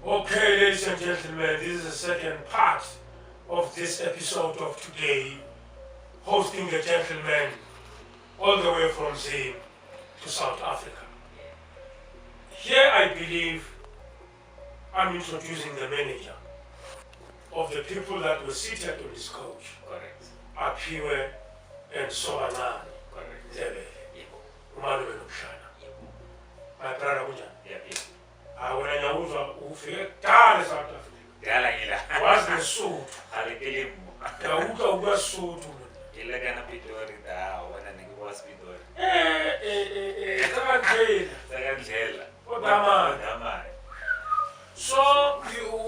Okay, ladies and gentlemen, this is the second part of this episode of today, hosting the gentleman all the way from Zim to South Africa. Here I believe I'm introducing the manager of the people that were seated on this coach. Correct. Aphiwe and Sobanani. Correct. Ndebele. Yebo. Umalume nokushana. Yebo. My brother kunjani? Yebo. Wena nyawuzwa ufike kudala South Africa. Dala ngila. Wazi nesuthu. Alekele mu. Yawuka ukwasuthu. Ilekana Pitori da wana ngikwazi Pitori. Sakandlela. Sakandlela. Odamani. So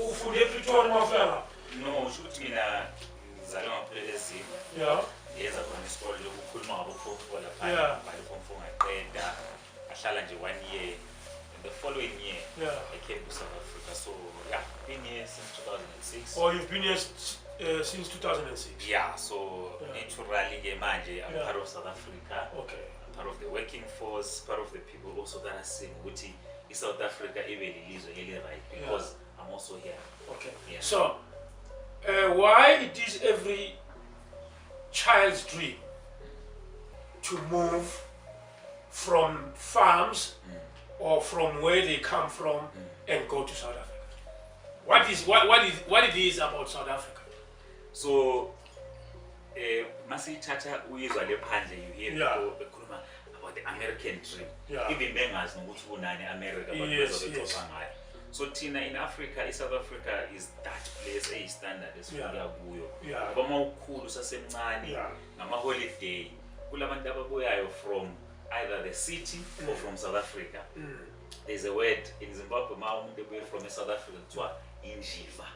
ufunde ePretoria mafela? No, shoot mina ngizalwa ngaphelezini. Yeah. Yenza khona isikole lokukhuluma ngabo-football lapha. Yeah. Bayifomfo ngaqeda. Ahlala nje 1 year. The following year, Yeah. I came to South Africa. So yeah, been here since 2006. Oh, you've been here since 2006? Yeah, so naturally, manje, I'm part of South Africa. Okay. I'm part of the working force, part of the people also that are saying, Guti, is South Africa even right? Because I'm also here. Okay. Yeah. So, why it is every child's dream to move from farms or from where they come from and go to South Africa? What it is about South Africa? So, Masi Tata, we is you hear people about the American dream. Yeah. Even Bengas know who America, but Yes. So Tina in Africa, South Africa is that place a standard is for Yeah. Bama ukhulu sasemncane ngama holiday kulabantu ababuyayo from either the city or from South Africa. There's a word in Zimbabwe ma umuntu ebuye from South Africa kuthiwa injiva.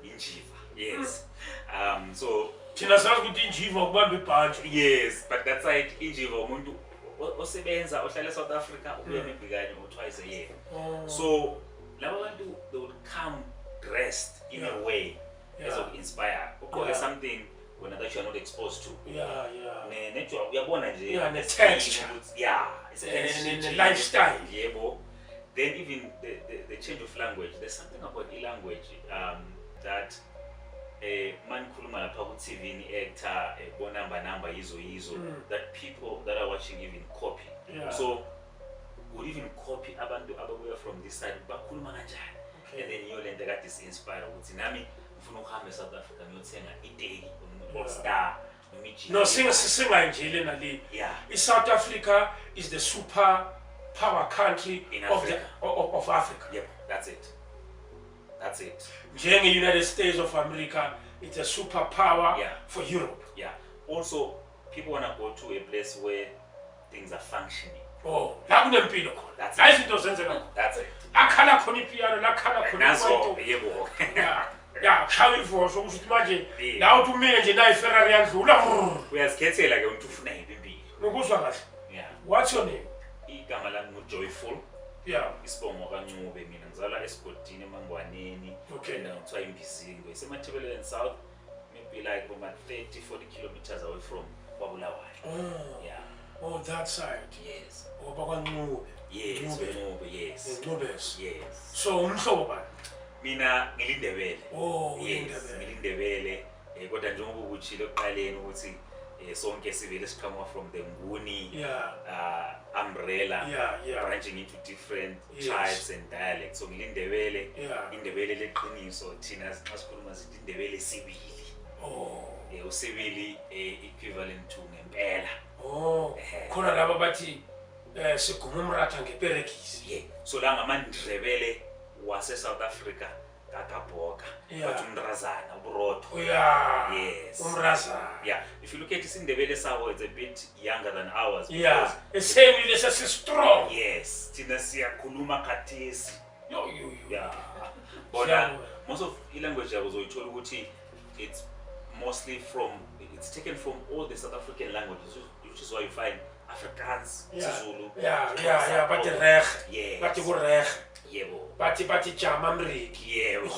Injiva. Yes. So Thina sazi ukuthi injiva ukubamba ibhanji. yes, but that side injiva umuntu osebenza ohlala South Africa ubuya maybe kanye or twice a year. So laba bantu they would come dressed in a way as of inspire. Okay, something that you are not exposed to. Yeah. The texture. Yeah, it's a lifestyle. Yeah, then even the change of language. There's something about the language that man kuluma lapha ku TV ni actor number yizo that people that are watching even copy. Yeah. So would even copy abantu ababuya from this side bakhuluma kanjani. And then you lento kade is inspire ukuthi nami ngifuna ukuhamba eSouth Africa ngiyothenga iteki or Star No, singa njele nali. Yeah. South Africa is the super power country in of Africa. Of Africa. Yep, that's it. That's it. Njenge United States of America, it's a superpower for Europe. Yeah. Also, people wanna go to a place where things are functioning. Oh, la kunempilo khona. That's La it. izinto zenzeka. That's it. Akhala khona ipiano, la khala khona Naso ifoto. yebo. Yeah, shaya ivoso ukuthi manje la uthi umile nje nayi Ferrari yandlula. Uyazikhethela ke ukuthi ufuna yiphi impilo. Nokuzwa kahle. Yeah. What's your name? Igama lami nguJoyful. Yeah. Isibongo kaNcube mina ngizalwa eSigodini eMangwaneni. Okay. Ngithiwa iMbizingo. Isemathebeleni South, maybe like about 30-40 kilometers away from KwaBulawayo. Oh. Yeah. Oh, that side. Yes. Oh, bakwaNcube. Yes. Ncube, yes. Ncubes. Yes. So umhlobo bani? Mina ngilindebele. Oh, yes, ngilindebele. Kodwa njengoba ukuchile oqaleni ukuthi sonke sivele siqhamuka from the Nguni umbrella branching into different tribes and dialects. So ngilindebele. Indebele leqiniso thina sikhuluma sithi indebele sibili. Oh. Usibili equivalent to ngempela. Oh. Khona laba bathi siguma umratha ngeperekisi. Yeah. So la ngamandebele wase South Africa Kakaboka, but Umrazana, Uburoto. Yes. Umrazana. Yeah. If you look at Isindebele Sawo, it's a bit younger than ours. Yeah. The same relationship is strong. Yes. Tinasia Kuluma Katesi. Yeah. But most of the language I was told it's mostly from, it's taken from all the South African languages, which is why you find Afrikaans, Zulu. Yeah, but the reg. Yes. But the reg. Yebo. But the Jamamri. Yebo.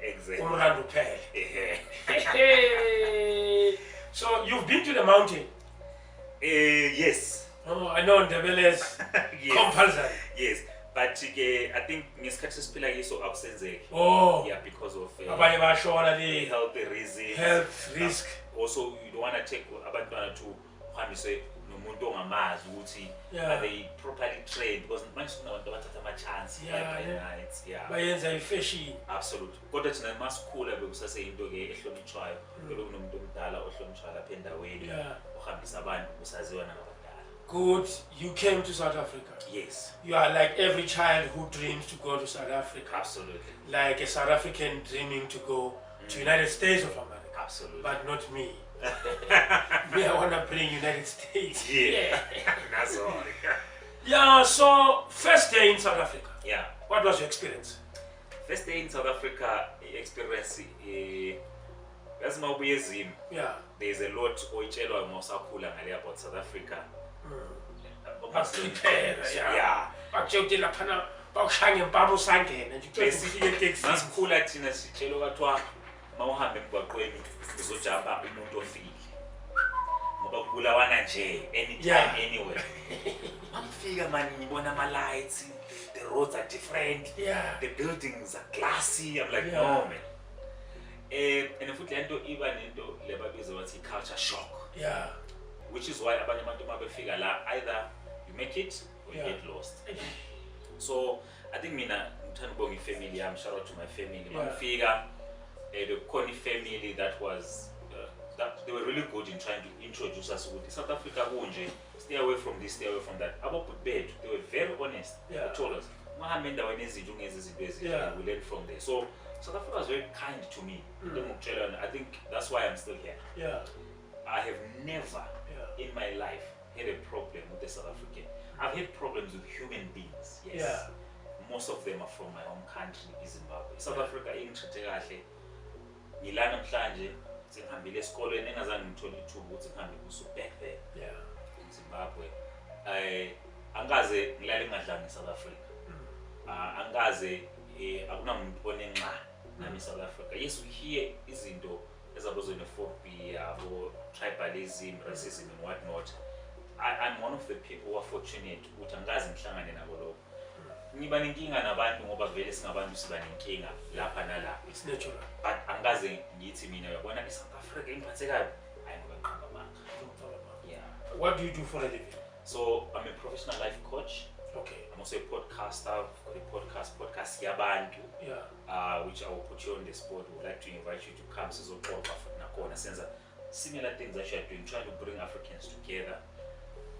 Exactly. So you've been to the mountain? Yes. Oh, I know the village. Compulsory. Yes. But I think ngesikhathi siphila yiso akusenzeki. Yeah, because of health risk. Also, you don't want to take abantwana to uhambise nomuntu ongamazi ukuthi are they properly trained, because manje kunabantu abathatha ama chance bayenza ifashion. Absolutely. Kodwa thina masikhula bekusase into ke ehlonitshwayo, kunomuntu omdala ohlonitshwayo lapha endaweni ohambisa abantu usaziwa nabadala. Good, you came to South Africa. Yes. You are like every child who dreams to go to South Africa. Absolutely. Like a South African dreaming to go to United States of America. Absolutely. But not me. Me, I want to bring United States. Yeah. That's all. Yeah, so first day in South Africa. Yeah. What was your experience? First day in South Africa, experience, as my way, there's a lot about South Africa. Masikhula thina sitshelo kathiwa mawuhambe emgwaqweni uzojamba umuntu ofile ngoba kubulawana nje anytime anywhere. Mangifika manje ngibona ama lights, the roads are different, the buildings are glassy. I'm like, no man. And futhi lento iba nento lebabiza bathi culture shock. Which is why abanye abantu mabefika la either you make it or you get lost. So I think mina ngithanda ukubonga ifamily yami, shout out to my family. Mangifika the Koni family that was that they were really good in trying to introduce us with South Africa kunje, stay away from this, stay away from that. About bed, they were very honest. They told us mahambe endaweni ezinto ngezizinto we learned from there. So South Africa was very kind to me. I think that's why I'm still here. I have never in my life had a problem with the South African. I've had problems with human beings. Yes. Most of them are from my home country, Zimbabwe. South Africa ingithethe kahle. Ngilana mhlanje sengihambile esikolweni engazange ngithole ithuba ukuthi ngihambe kuso back there. In Zimbabwe. Angaze ngilale ngadlanga eSouth Africa. Angaze akunamuntu onenxa nami eSouth Africa. Yes, we hear izinto xenophobia or tribalism, racism and whatnot. I'm one of the people who are fortunate ukuthi angazi ngihlangane nabo lokho. Ngiba nenkinga nabantu ngoba vele singabantu siba nenkinga lapha nalapha. It's natural. But angaze ngithi mina uyabona iSouth Africa ingiphathe kabi, hayi ngoba ngiqamba amanga. What do you do for a living? So I'm a professional life coach. Okay. I'm also a podcaster. I've got a podcast Yabantu. Which I will put you on the spot. We would like to invite you to come to similar things that you are doing, trying to bring Africans together.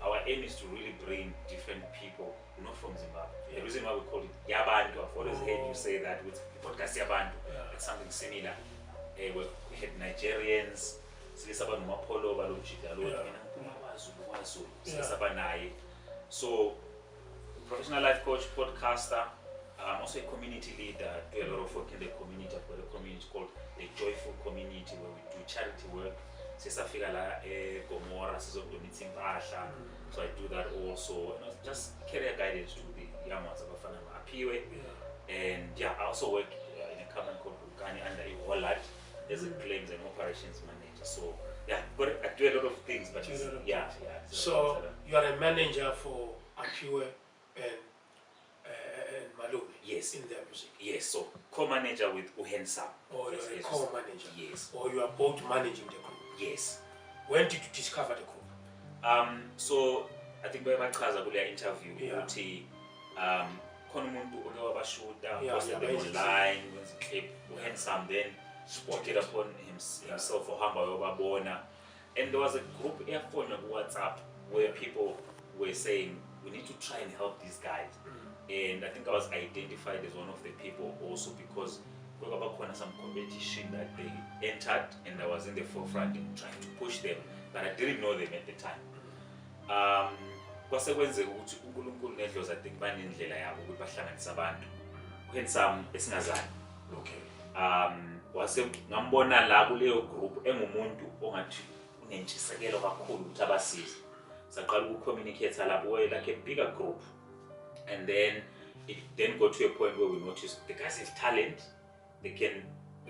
Our aim is to really bring different people, not from Zimbabwe. The reason why we call it Yabantu, I've always heard you say that with podcast Yabantu. It's something similar. We had Nigerians, so professional life coach, podcaster. I'm also a community leader. I do a lot of work in the community. I've got a community called the Joyful Community where we do charity work. Sisafika la Gomora, donating Asha. So I do that also. Just career guidance to the young ones of Afana Apiwe. And I also work in a company called Bukani under Iwolad as a claims and operations manager. So but I do a lot of things. But So you are a manager for Apiwe and Malume. Yes. In their music. Yes. So co-manager with Uhensam. Or you're a co-manager. Yes. Or you are both managing the group. Yes. When did you discover the group? So I think by my interview, khona umuntu owabashuta, posted them online, wenza clip, Uhensam then spotted upon himself or hamba yobabona. And there was a group earphone on WhatsApp where people were saying we need to try and help these guys. And I think I was identified as one of the people also because some competition that they entered, and I was in the forefront in trying to push them, but I didn't know them at the time. Kwasekwenzeka ukuthi uNkulunkulu nedlozi I think banendlela yabo ukuthi bahlanganise abantu. Handsome esingazani. Okay. Wase ngambona la kuleyo group engumuntu ongathi unentshisekelo kakhulu ukuthi abasize. Saqala ukucommunicate lapho like a bigger group, and then it then got to a point where we noticed the guys have talent. They can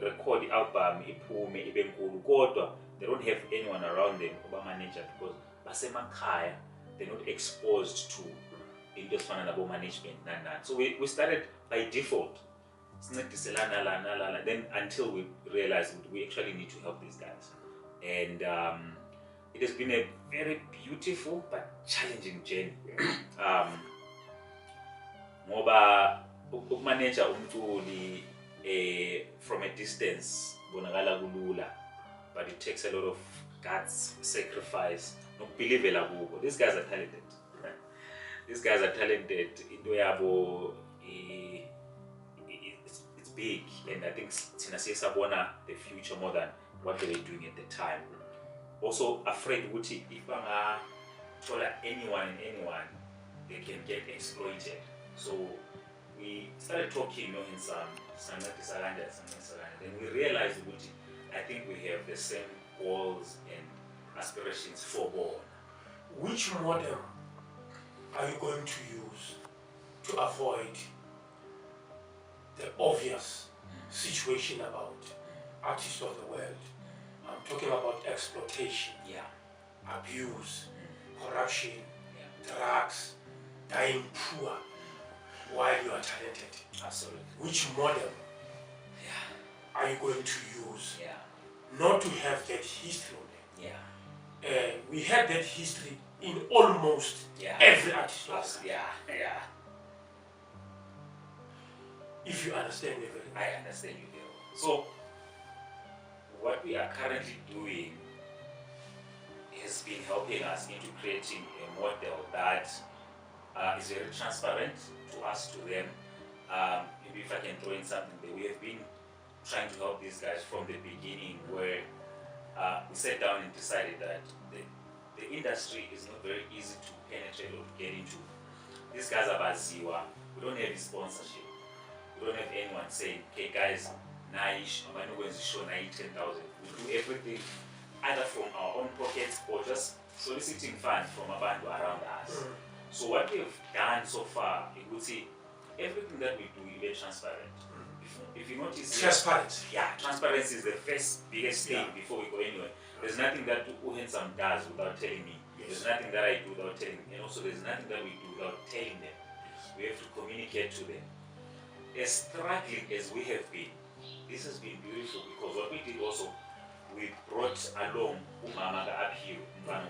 record the album iphume ibe nkulu kodwa they don't have anyone around them oba manager because basemakhaya they're not exposed to into efana nabo management nana. So we started by default sincediselana lana then until we realized we actually need to help these guys, and it has been a very beautiful but challenging journey. Ngoba ukumanager umculi from a distance bonakala kulula, but it takes a lot of guts, sacrifice, nokubelievela kubo. These guys are talented. These guys are talented. Into yabo it's big, and I think thina siyabona the future more than what they were doing at the time. Also afraid ukuthi if bangathola anyone, they can get exploited. So we started talking, then we realized that I think we have the same goals and aspirations for born. Which model are you going to use to avoid the obvious situation about artists of the world? I'm talking about exploitation, abuse, corruption, drugs, dying poor while you are talented. Absolutely. Which model are you going to use not to have that history on them? We had that history in almost every artist. If you understand everything. I understand you very well. So what we are currently doing has been helping us into creating a model that is very transparent to us, to them. Maybe if I can throw in something that we have been trying to help these guys from the beginning, where we sat down and decided that the industry is not very easy to penetrate or to get into. These guys are baziwa. We don't have a sponsorship. We don't have anyone saying, okay guys, Naish, I'm going to show 10,000. We do everything either from our own pockets or just soliciting funds from a band around us. So what we have done so far, you would see everything that we do is very transparent. If you notice, transparency. Transparency is the first biggest thing before we go anywhere. There's nothing that Handsome does without telling me. There's nothing that I do without telling them. And also there's nothing that we do without telling them. We have to communicate to them. As struggling as we have been, this has been beautiful because what we did also, we brought along umama up here. And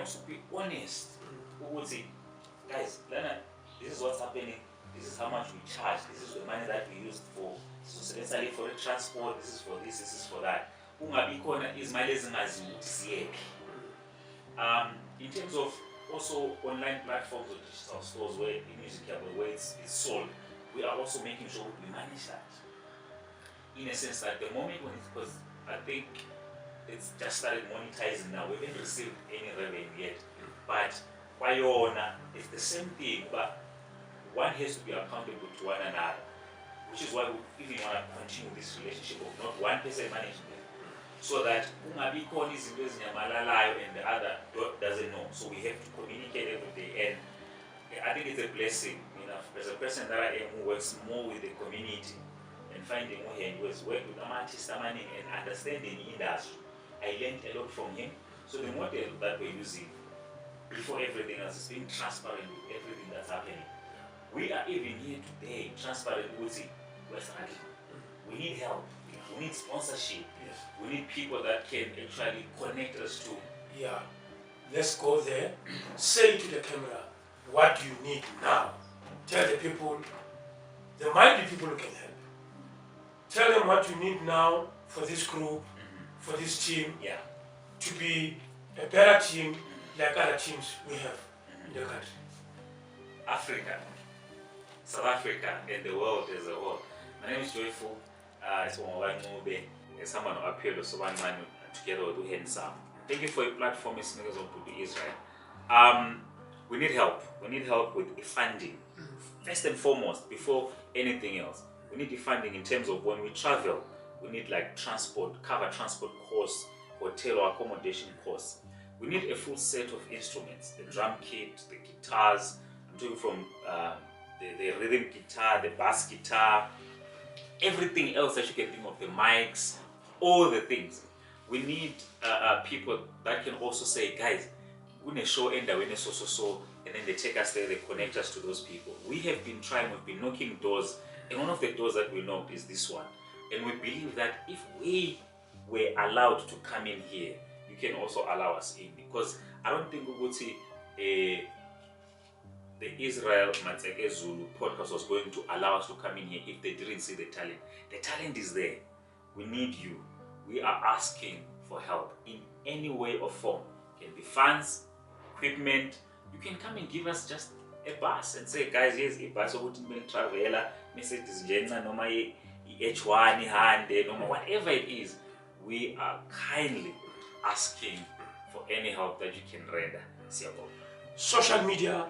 also be honest. Guys, this is what's happening. This is how much we charge. This is the money that we used for necessarily for the transport. This is for this. This is for that. In terms of also online platforms or digital stores where the music is sold, we are also making sure we manage that. In a sense that the moment when it's, because I think it's just started monetizing now, we haven't received any revenue yet, but it's the same thing, but one has to be accountable to one another, which is why we even want to continue this relationship of not one person managing it, so that and the other doesn't know. So we have to communicate every day, and I think it's a blessing. As a person that I am who works more with the community and finding who he was working with artists and understanding the industry, I learned a lot from him. So the model that we're using before everything else is being transparent with everything that's happening. We are even here today, transparent with it. We're struggling. We need help. We need sponsorship. Yes. We need people that can actually connect us to. Yeah. Let's go there. Say to the camera, what do you need now? Tell the people, there might be people who can help. Tell them what you need now for this group, for this team, to be a better team like other teams we have in the country. Africa, South Africa, and the world as a whole. My name is Joyful. It's someone who appeared so one man together with Handsome. Thank you for your platform, It's Niggas of Israel. We need help. We need help with funding. First and foremost, before anything else, we need the funding in terms of when we travel. We need like transport, cover transport costs, hotel or accommodation costs. We need a full set of instruments, the drum kit, the guitars. I'm talking from the rhythm guitar, the bass guitar, everything else that you can think of, the mics, all the things. We need people that can also say, guys, we're going to show end so, and then they take us there, they connect us to those people. We have been trying, we've been knocking doors, and one of the doors that we knocked is this one. And we believe that if we were allowed to come in here, you can also allow us in, because I don't think the Israel Matseke Zulu podcast was going to allow us to come in here if they didn't see the talent. The talent is there. We need you. We are asking for help in any way or form. It can be funds, equipment. You can come and give us just a bus and say, guys, here's a bus of Travela, Mercedes Jenna, no my H1 hand, no whatever it is. We are kindly asking for any help that you can render. Social media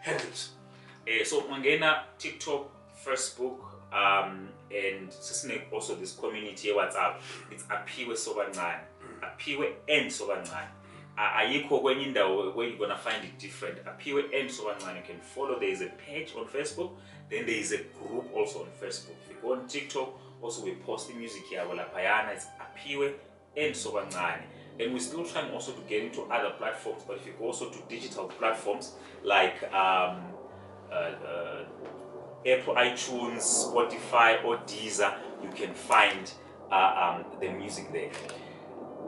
handles. So Mangena, TikTok, Facebook, and also this community WhatsApp. It's Apiwe Sobangan, Apiwe and Sobangan. Ayiko where you're gonna find it different. Apiwe and Sobangan. You can follow. There is a page on Facebook. Then there is a group also on Facebook. If you go on TikTok, also we're posting music here. Payana, it's Apiwe and Sobangan. And we're still trying also to get into other platforms. But if you go also to digital platforms like Apple iTunes, Spotify, or Deezer, you can find the music there.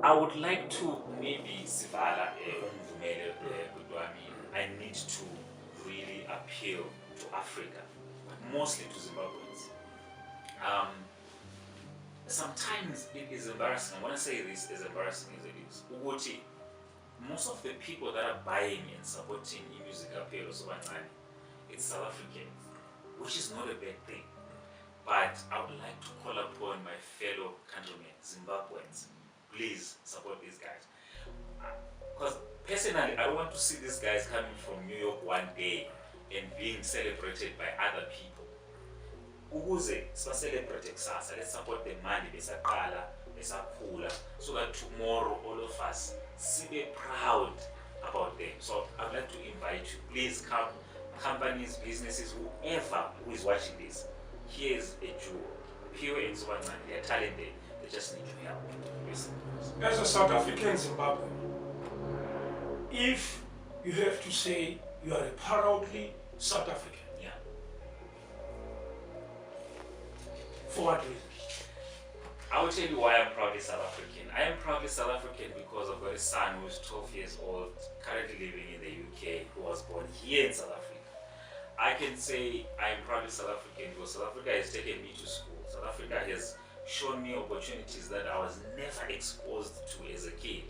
I would like to maybe Sivala I need to really appeal to Africa, but mostly to Zimbabweans. Sometimes it is embarrassing. When I say this is embarrassing as it is, Uguti, most of the people that are buying and supporting music appeal it's South Africans, which is not a bad thing. But I would like to call upon my fellow countrymen, Zimbabweans, please support these guys. Because personally, I don't want to see these guys coming from New York one day and being celebrated by other people. Ukuze celebrate kusasa, let's support the money, besaqala, besakhula, so that tomorrow all of us be proud about them. So I'd like to invite you, please come, companies, businesses, whoever who is watching this. Here's a jewel. Pure and Zimbabwean, they are talented, they just need your help. As a South African Zimbabwean, if you have to say you are a proudly South African, for what reason? I will tell you why I'm proudly South African. I am proudly South African because I've got a son who is 12 years old, currently living in the UK, who was born here in South Africa. I can say I am proudly South African because South Africa has taken me to school. South Africa has shown me opportunities that I was never exposed to as a kid.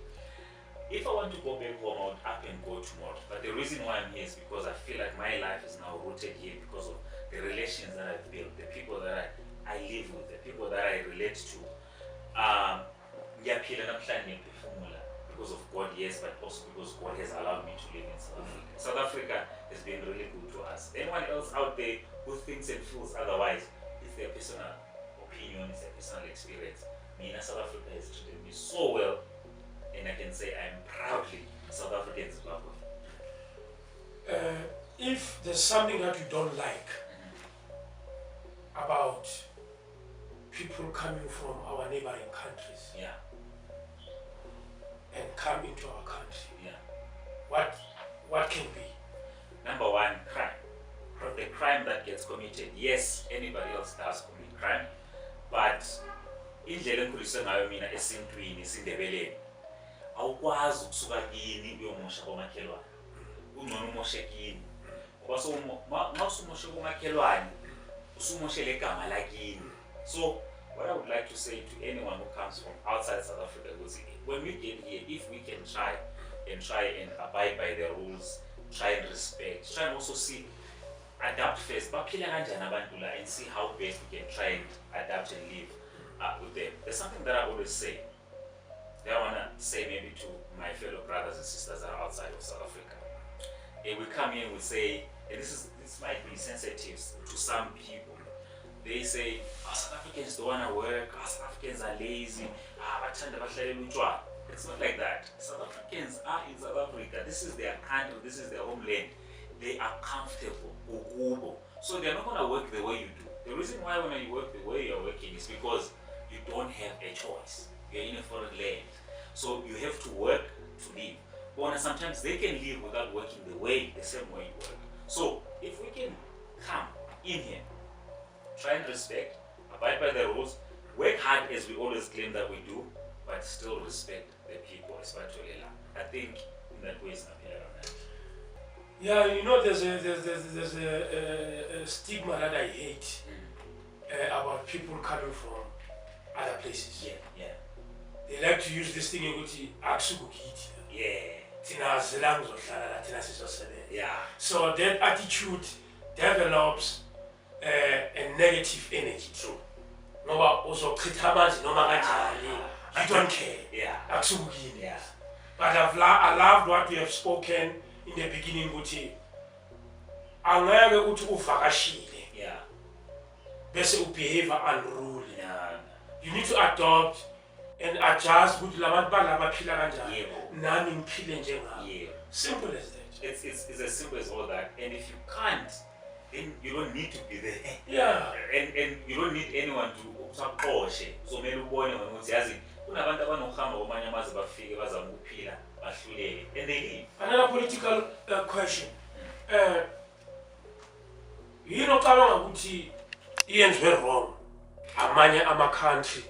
If I want to go back home, I would up and go tomorrow. But the reason why I'm here is because I feel like my life is now rooted here because of the relations that I've built, the people that I live with, the people that I relate to. Because of God, yes, but also because God has allowed me to live in South Africa. South Africa has been really good to us. Anyone else out there who thinks and feels otherwise, it's their personal opinion, it's their personal experience. South Africa has treated me so well, and I can say I am proudly South African Zimbabwean. If there's something that you don't like about people coming from our neighboring countries, and come into our country, what can be? Number one, crime. The crime that gets committed. Yes, anybody else does commit crime, but indlela engikhulise ngayo mina esintwini esindebeleni awukwazi ukusuka kini uyomosha komakhelwane. Ungcono umoshe kini. Ngoba uma usumoshe komakhelwane usumoshele igama lakini. So what I would like to say to anyone who comes from outside South Africa is when we get here, if we can try and abide by the rules, try and respect, try and also see adapt first, baphila kanjani abantu la, and see how best we can try and adapt and live with them. There's something that I always say, that I want to say maybe to my fellow brothers and sisters that are outside of South Africa. We come here and we say, and this might be sensitive to some people. They say, South Africans don't want to work, South Africans are lazy, it's not like that. South Africans are in South Africa. This is their country, this is their homeland. They are comfortable. So they're not going to work the way you do. The reason why when you work the way you're working is because you don't have a choice. You're in a foreign land. So you have to work to live. But sometimes they can live without working the same way you work. So if we can come in here, try and respect, abide by the rules, work hard as we always claim that we do, but still respect the people, especially. I think in that way it's not clear on that. Yeah, you know, there's a stigma that I hate about people coming from other places. Yeah. They like to use this thing in which Yeah. So that attitude develops a negative energy. True. No, also you don't care. Yeah. Yeah. But I loved what you have spoken in the beginning, Guti. Angeke uthi uvakashile. Yeah. Bese behavior unruly. Yeah. You need to adopt and adjust with labantu baphila kanjani. Nami ngiphile njengabo. Yeah. Simple as that. It's as simple as all that. And if you can't, then you don't need to be there. Yeah. And you don't need anyone to support. So maybe ubone ngokuthi yazi kunabantu abanokuhamba kwamanye amazwe bafike bazama ukuphila bahluleke and they leave. Another political question. Yini ocabanga ukuthi iyenzwe wrong amanye ama country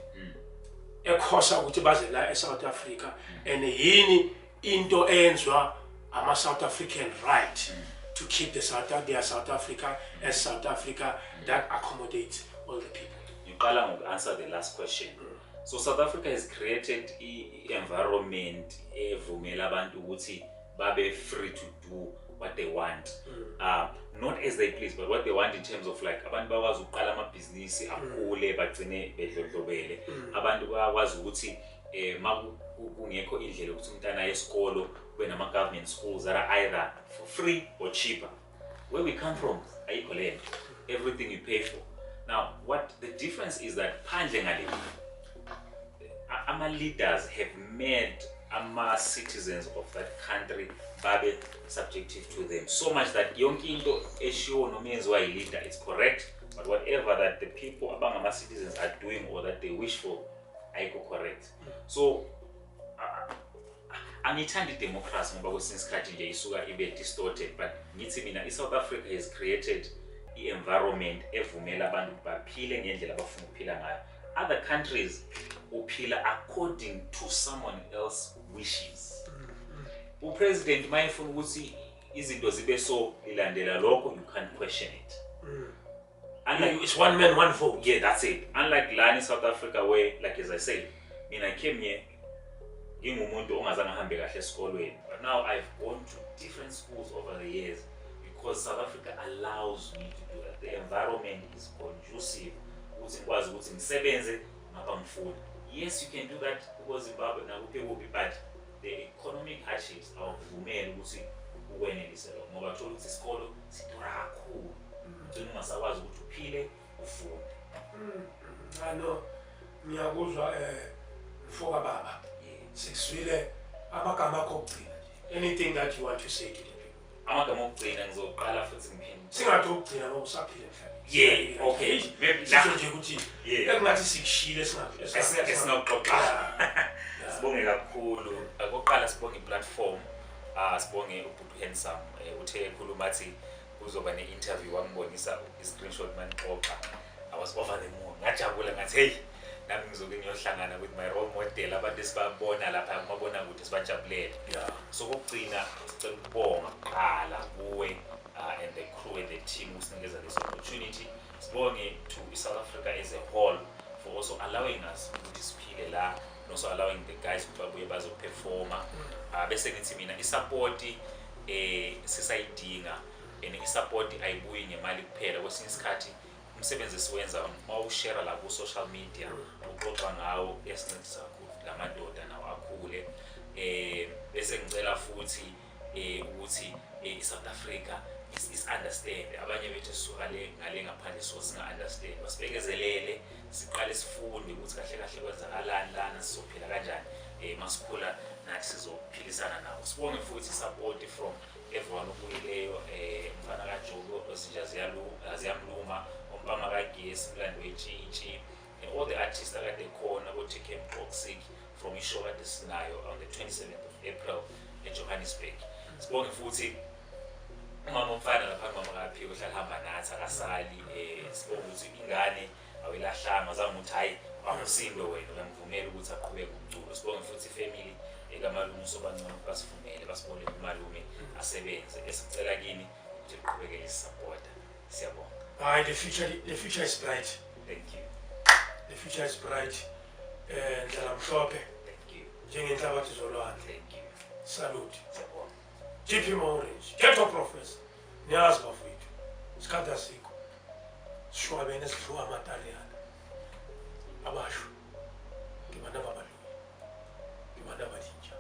ekhosa ukuthi baze la eSouth Africa and yini into eyenzwa ama South African right to keep their South Africa as South Africa that accommodates all the people. You can answer the last question. So South Africa has created an environment evumela abantu ukuthi babe free to do what they want. Not as they please, but what they want in terms of like abantu bakwazi ukuqala amabhizinisi akhule bagcine bedlodlobele. Abantu bakwazi ukuthi kungekho indlela ukuthi umntana aye esikolo kube nama government schools that are either for free or cheaper. Where we come from, ayikho lento. Everything you pay for. Now, what the difference is that phandle ngale ama leaders have made ama citizens of that country babe subjective to them so much that yonke into eshiwo noma yenziwa leader is correct, but whatever that the people abangama citizens are doing or that they wish for ayikho correct. So angithandi democracy ngoba kwesinye isikhathi nje isuka ibe distorted, but ngithi mina iSouth Africa has created i-environment evumela abantu baphile ngendlela abafuna ukuphila ngayo. Other countries uphila according to someone else's wishes. Upresident mayefuna ukuthi izinto zibe so ilandela lokho, you can't question it. Unlike it's one man, one vote. Yeah, that's it. Unlike la in South Africa where, like as I said, I came here ngingumuntu ongazange ahambe kahle esikolweni, but now I've gone to different schools over the years because South Africa allows me to do that. The environment is conducive ukuthi ngikwazi ukuthi ngisebenze ngapha ngifunda. Yes, you can do that because Zimbabwe nakuphi kuphi, but the economic hardships awuvumeli ukuthi ukwenelise lokho ngoba thola ukuthi isikolo sidura kakhulu. Ugcina ungasakwazi ukuthi uphile ufunde. Ano ngiyakuzwa mfoka baba. Sixwile amagama akho okugcina. Anything that you want to say to the people? Amagama okugcina ngizoqala futhi ngiphinde. Singathi ukugcina ngoba usaphila emhlabeni. Yeah, okay. Maybe nje ukuthi ekungathi sikushile singaxoxa. Sibonge kakhulu. Akoqala sibonge iplatform. Sibonge uBhuti Handsome uthe ekhuluma athi kuzoba ne-interview wangibonisa i-screenshot manixoxa. I was over the moon. Ngajabula ngathi hey nami ngizoke ngiyohlangana with my role model abantu esibabona lapha kumabona kude sibajabulele. So kokugcina sicela ukubonga kuqala kuwe and the crew and the team usinikeza this opportunity. Sibonge to South Africa as a whole for also allowing us ukuthi siphile la and also allowing the guys ukuthi babuye bazoperforma. Bese ngithi mina isupport sisayidinga i-support ayibuyi ngemali kuphela. Kwesinye isikhathi umsebenzi esiwenza mawushare la ku-social media uxoxa ngawo yasincedisa kakhulu lamadoda nawo akhule. Bese ngicela futhi ukuthi i-South Africa is-understand. Abanye bethu sisuka ngale ngaphandle so singa-understand. Basibekezelele siqale sifunde ukuthi kahle kahle kwenzakalani lana, sizophila kanjani masikhula nathi sizophilisana nabo. Sibonge futhi support from everyone obuyileyo, umfana kaJogo, Ozinja Ziyamluma, umpama kaGesi, Mlando Wetshitshi, all the artists akade khona boTK Toxic from ishow kade sinayo on the 27th of April eJohannesburg. Sibonge futhi umama umfana lapha mama kaPhiwe uhlala hamba nathi akasali. Sibonge ukuthi ingane awilahlanga zange uthi hayi amusindo wena, uyamvumela ukuthi aqhubeke ukucula. Sibonge futhi family ekaMalume Sobancane basivumele basibonele umalume asebenze. Esicela kini ukuthi uqhubekele support. Siyabonga. The future is bright. Thank you. The future is bright. Ndlela mhlophe. Thank you. Njengenhlabathi zolwandle. Thank you. Salute. Siyabonga. Keep him orange. Ghetto Professor. Niyazi bafowethu. Isikhathi asikho. Sishwabene sidluka amatariyana. Abasho. Ngibana babalungu. Ngibana bathinja.